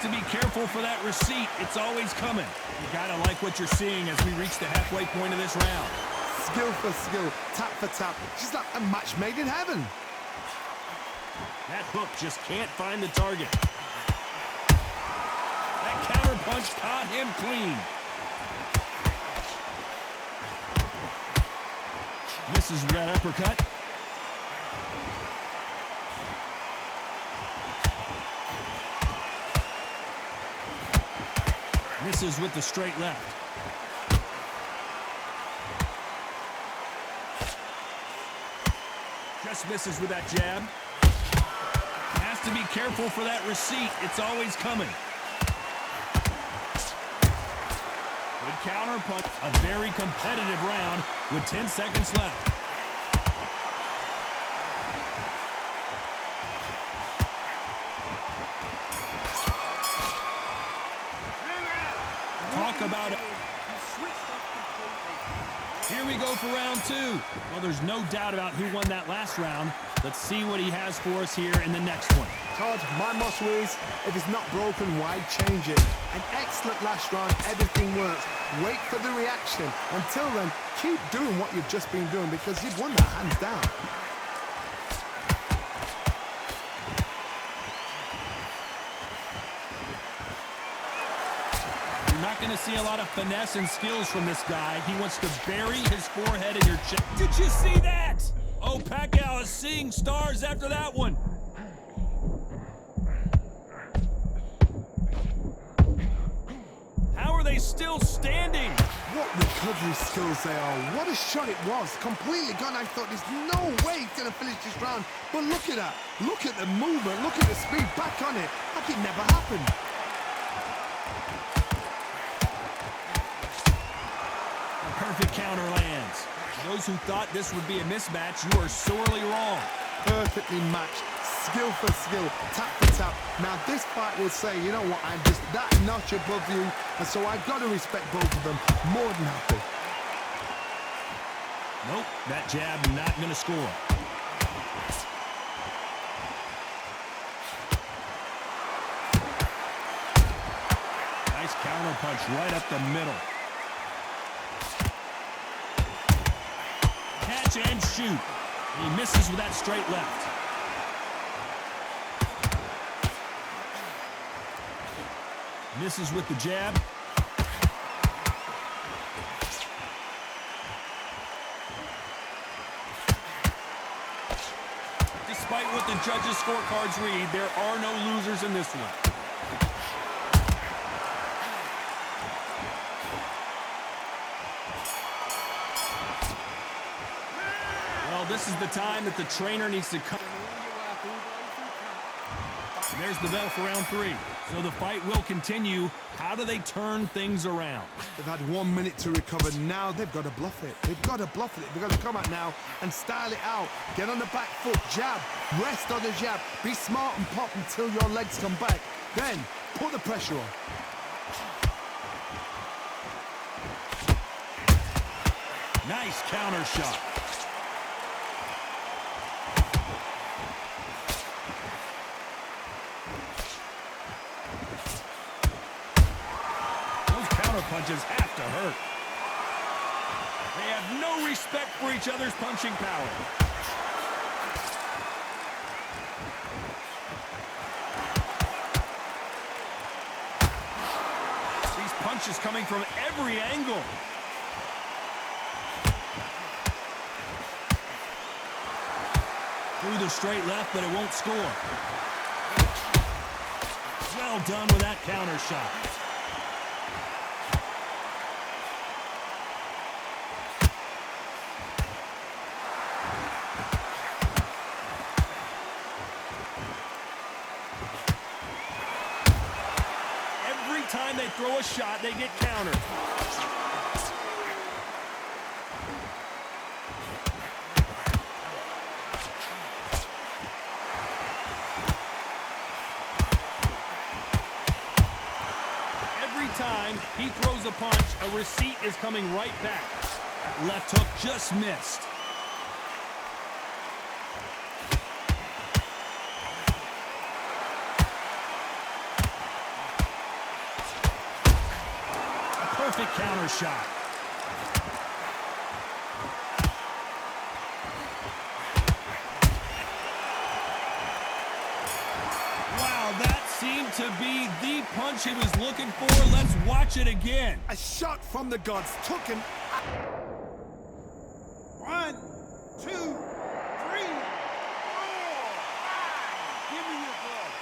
to be careful for that receipt. It's always coming. You gotta like what you're seeing as we reach the halfway point of this round. Skill for skill, tap for tap. She's like a match made in heaven. That hook just can't find the target. That counter punch caught him clean. Misses with that uppercut. Misses with the straight left. Just misses with that jab. Has to be careful for that receipt. It's always coming. Good counter punch. A very competitive round with 10 seconds left. Talk about it. Here we go for round two. Well, there's no doubt about who won that last round. Let's see what he has for us here in the next one. Todd, my motto is, if it's not broken, why change it? An excellent last round, everything works. Wait for the reaction. Until then, keep doing what you've just been doing because you've won that hands down. You're not going to see a lot of finesse and skills from this guy. He wants to bury his forehead in your chest. Did you see that? Oh, Pacquiao is seeing stars after that one. How are they still standing? What recovery skills they are. What a shot it was. Completely gone. I thought there's no way he's going to finish this round. But look at that. Look at the movement. Look at the speed. Back on it. Like it never happened. Perfect counter lands. Those who thought this would be a mismatch, you are sorely wrong. Perfectly matched. Skill for skill, tap for tap. Now this fight will say, you know what, I'm just that notch above you, and so I've got to respect both of them. More than happy. Nope, that jab not going to score. Nice counter punch right up the middle. Catch and shoot. He misses with that straight left. Misses with the jab. Despite what the judges' scorecards read, there are no losers in this one. Well, this is the time that the trainer needs to come. There's the bell for round three. So the fight will continue. How do they turn things around? They've had 1 minute to recover. Now they've got to bluff it. They've got to bluff it. They've got to come out now and style it out. Get on the back foot, jab, rest on the jab. Be smart and pop until your legs come back. Then put the pressure on. Nice counter shot. Punches have to hurt. They have no respect for each other's punching power. These punches coming from every angle. Through the straight left, but it won't score. Well done with that counter shot. Time they throw a shot, they get countered. Every time he throws a punch, a receipt is coming right back. Left hook just missed. Terrific counter shot. Wow, that seemed to be the punch he was looking for. Let's watch it again. A shot from the gods took him. 1, 2, 3, 4, 5. Give me your glove.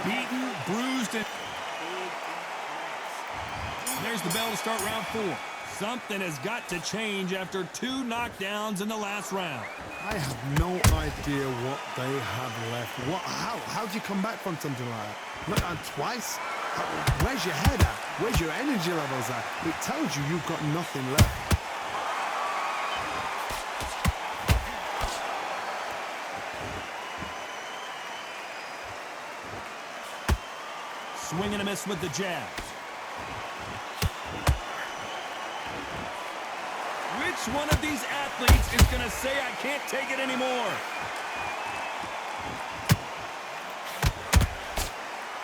Beaten, bruised, and there's the bell to start round 4. Something has got to change after 2 knockdowns in the last round. I have no idea what they have left. How do you come back from something like that? Not on twice? Where's your head at? Where's your energy levels at? It tells you you've got nothing left. Swing and a miss with the jab. Which one of these athletes is going to say, I can't take it anymore?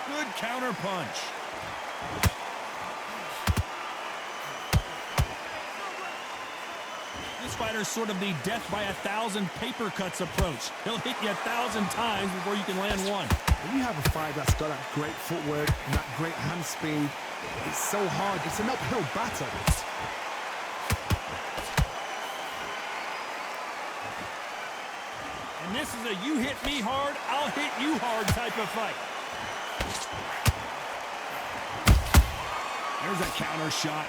Good counter punch. This fighter's sort of the death by 1,000 paper cuts approach. He'll hit you 1,000 times before you can land one. When you have a fight that's got that great footwork and that great hand speed, it's so hard. It's an uphill battle. And this is a you hit me hard, I'll hit you hard type of fight. There's a counter shot.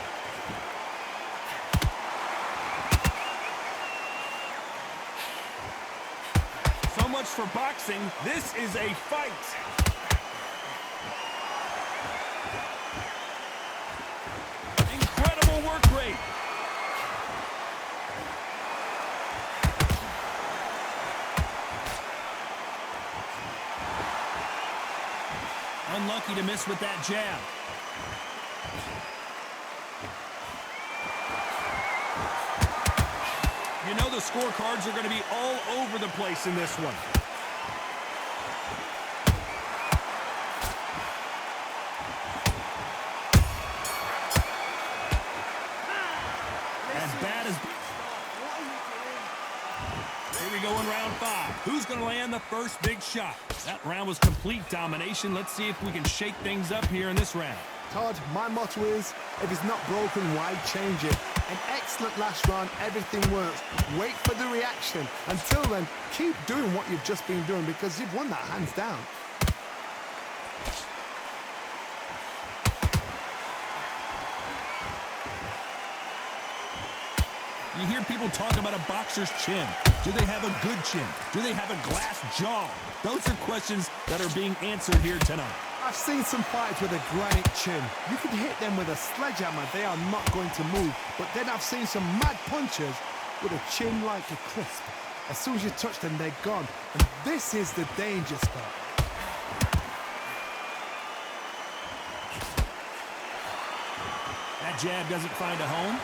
So much for boxing. This is a fight. Incredible work rate. Unlucky to miss with that jab. You know the scorecards are going to be all over the place in this one. As bad as... Here we go in round 5. Who's going to land the first big shot? That round was complete domination. Let's see if we can shake things up here in this round. Todd, my motto is, if it's not broken, why change it? An excellent last round, everything works. Wait for the reaction. Until then, keep doing what you've just been doing because you've won that hands down. You hear people talk about a boxer's chin. Do they have a good chin? Do they have a glass jaw? Those are questions that are being answered here tonight. I've seen some fights with a granite chin. You can hit them with a sledgehammer, they are not going to move. But then I've seen some mad punchers with a chin like a crisp. As soon as you touch them, they're gone. And this is the danger spot. That jab doesn't find a home.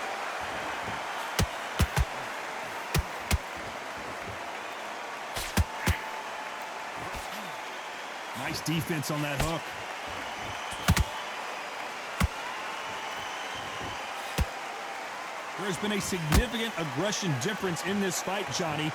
Nice defense on that hook. There's been a significant aggression difference in this fight, Johnny.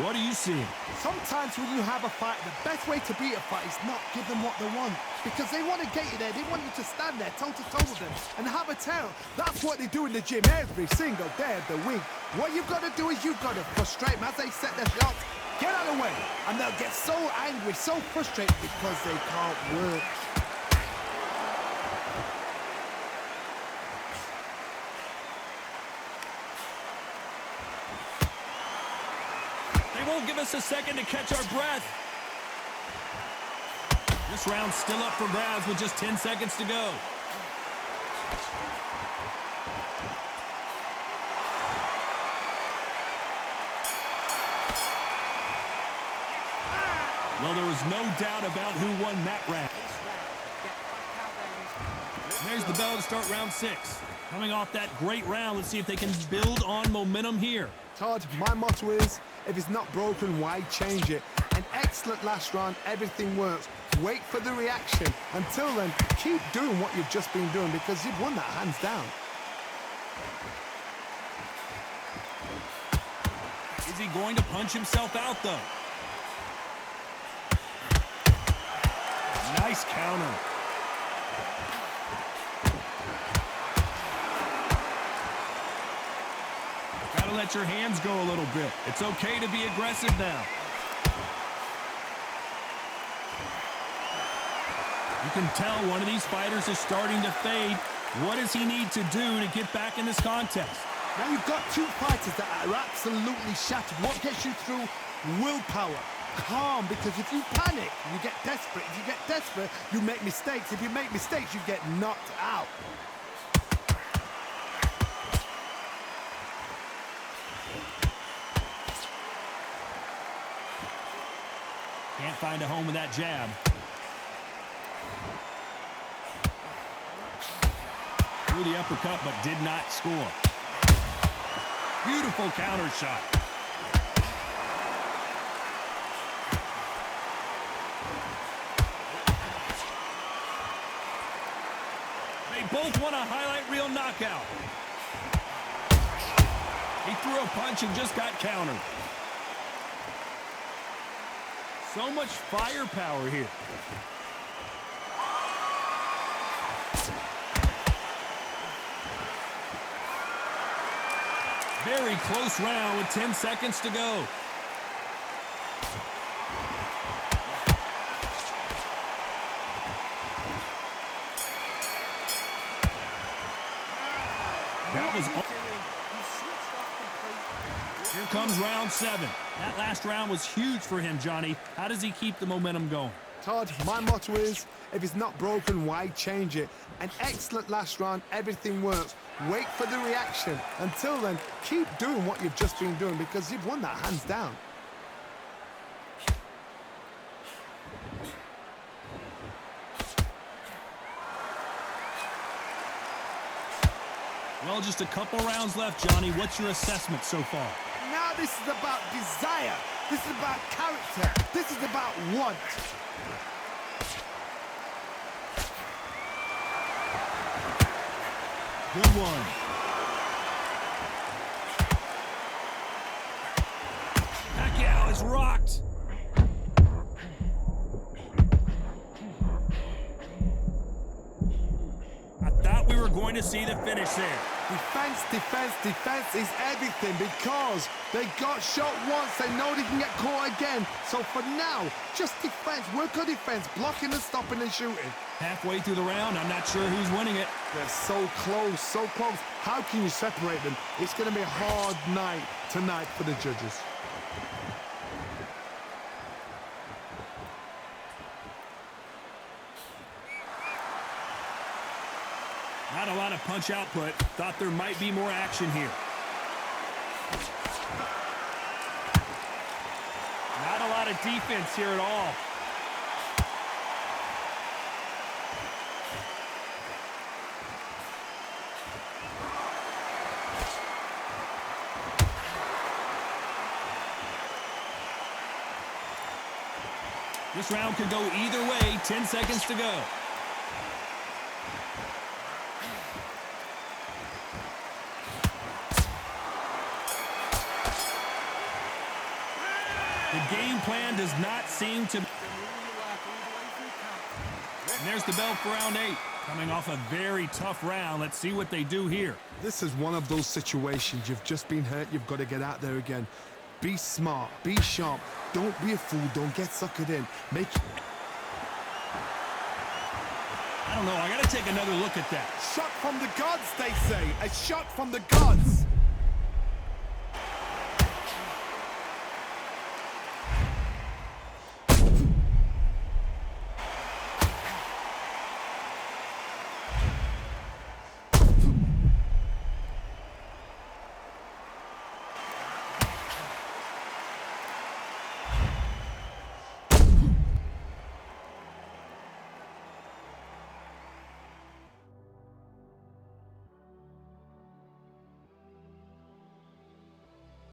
What are you seeing? Sometimes when you have a fight, the best way to beat a fight is not give them what they want. Because they want to get you there. They want you to stand there toe-to-toe with them and have a tail. That's what they do in the gym every single day of the week. What you've got to do is you've got to frustrate them as they set their shots. Get out of the way. And they'll get so angry, so frustrated because they can't work. They won't give us a second to catch our breath. This round's still up for grabs with just 10 seconds to go. Well, there was no doubt about who won that round. There's the bell to start round 6. Coming off that great round, let's see if they can build on momentum here. Todd, my motto is, if it's not broken, why change it? An excellent last round. Everything works. Wait for the reaction. Until then, keep doing what you've just been doing because you've won that hands down. Is he going to punch himself out, though? Nice counter. Gotta let your hands go a little bit. It's okay to be aggressive now. You can tell one of these fighters is starting to fade. What does he need to do to get back in this contest? Now you've got two fighters that are absolutely shattered. What gets you through? Willpower. Calm, because if you panic, you get desperate. If you get desperate, you make mistakes. If you make mistakes, you get knocked out. Can't find a home with that jab. Threw the uppercut, but did not score. Beautiful counter shot. They both want a highlight reel knockout. He threw a punch and just got countered. So much firepower here. Very close round with 10 seconds to go. That was all. Here comes round 7. That last round was huge for him, Johnny. How does he keep the momentum going? Todd, my motto is, if it's not broken, why change it? An excellent last round, everything works. Wait for the reaction. Until then, keep doing what you've just been doing because you've won that hands down. Well, just a couple rounds left, Johnny. What's your assessment so far? Now this is about desire. This is about character. This is about want. Good one. Pacquiao is rocked. I thought we were going to see the finish there. Defense, defense, defense is everything because they got shot once. They know they can get caught again. So for now, just defense. Work on defense, blocking and stopping and shooting. Halfway through the round, I'm not sure who's winning it. They're so close, so close. How can you separate them? It's going to be a hard night tonight for the judges. Not a lot of punch output. Thought there might be more action here. Not a lot of defense here at all. This round could go either way. 10 seconds to go. The game plan does not seem to... And there's the bell for round 8. Coming off a very tough round. Let's see what they do here. This is one of those situations. You've just been hurt. You've got to get out there again. Be smart. Be sharp. Don't be a fool. Don't get suckered in. I don't know. I got to take another look at that. Shot from the gods, they say. A shot from the gods.